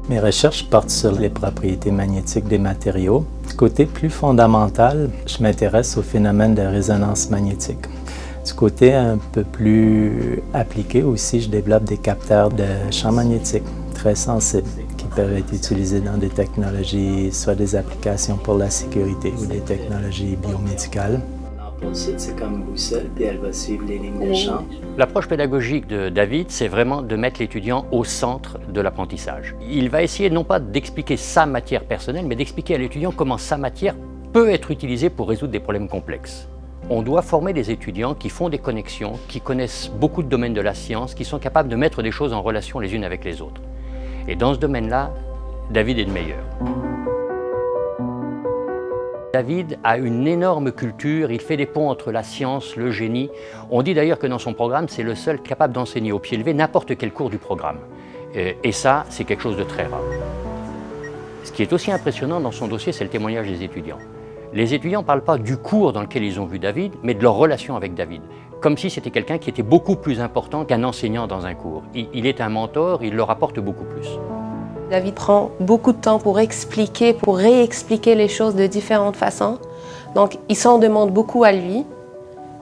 Mes recherches portent sur les propriétés magnétiques des matériaux. Du côté plus fondamental, je m'intéresse au phénomène de résonance magnétique. Du côté un peu plus appliqué aussi, je développe des capteurs de champs magnétiques très sensibles qui peuvent être utilisés dans des technologies, soit des applications pour la sécurité ou des technologies biomédicales. C'est comme une boussole, puis elle va suivre les lignes de champ. L'approche pédagogique de David, c'est vraiment de mettre l'étudiant au centre de l'apprentissage. Il va essayer non pas d'expliquer sa matière personnelle, mais d'expliquer à l'étudiant comment sa matière peut être utilisée pour résoudre des problèmes complexes. On doit former des étudiants qui font des connexions, qui connaissent beaucoup de domaines de la science, qui sont capables de mettre des choses en relation les unes avec les autres. Et dans ce domaine-là, David est le meilleur. David a une énorme culture, il fait des ponts entre la science, le génie. On dit d'ailleurs que dans son programme, c'est le seul capable d'enseigner au pied levé n'importe quel cours du programme. Et ça, c'est quelque chose de très rare. Ce qui est aussi impressionnant dans son dossier, c'est le témoignage des étudiants. Les étudiants ne parlent pas du cours dans lequel ils ont vu David, mais de leur relation avec David. Comme si c'était quelqu'un qui était beaucoup plus important qu'un enseignant dans un cours. Il est un mentor, il leur apporte beaucoup plus. David prend beaucoup de temps pour expliquer, pour réexpliquer les choses de différentes façons. Donc, il s'en demande beaucoup à lui.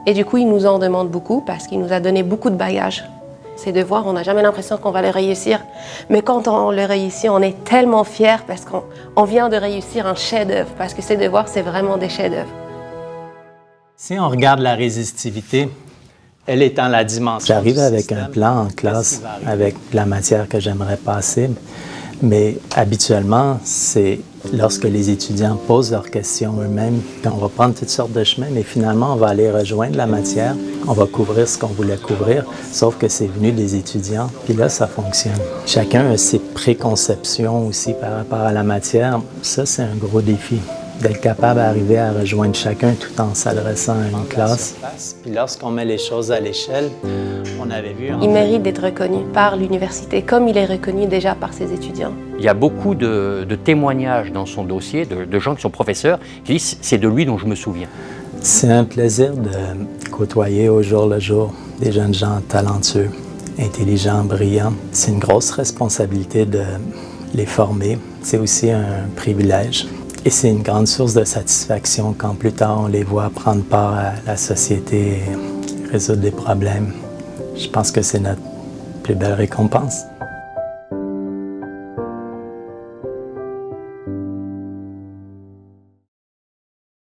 Et du coup, il nous en demande beaucoup parce qu'il nous a donné beaucoup de bagages. Ces devoirs, on n'a jamais l'impression qu'on va les réussir. Mais quand on les réussit, on est tellement fiers parce qu'on vient de réussir un chef-d'œuvre. Parce que ces devoirs, c'est vraiment des chefs-d'œuvre. Si on regarde la résistivité, elle étant la dimension. J'arrive avec un plan en classe avec la matière que j'aimerais passer. Mais habituellement, c'est lorsque les étudiants posent leurs questions eux-mêmes, on va prendre toutes sortes de chemins, mais finalement, on va aller rejoindre la matière, on va couvrir ce qu'on voulait couvrir, sauf que c'est venu des étudiants, puis là, ça fonctionne. Chacun a ses préconceptions aussi par rapport à la matière. Ça, c'est un gros défi, d'être capable d'arriver à rejoindre chacun tout en s'adressant à une classe. Puis lorsqu'on met les choses à l'échelle, on avait vu... Il mérite d'être reconnu par l'université, comme il est reconnu déjà par ses étudiants. Il y a beaucoup de témoignages dans son dossier, de gens qui sont professeurs, qui disent « c'est de lui dont je me souviens ». C'est un plaisir de côtoyer au jour le jour des jeunes gens talentueux, intelligents, brillants. C'est une grosse responsabilité de les former. C'est aussi un privilège. Et c'est une grande source de satisfaction quand plus tard on les voit prendre part à la société et résoudre des problèmes. Je pense que c'est notre plus belle récompense.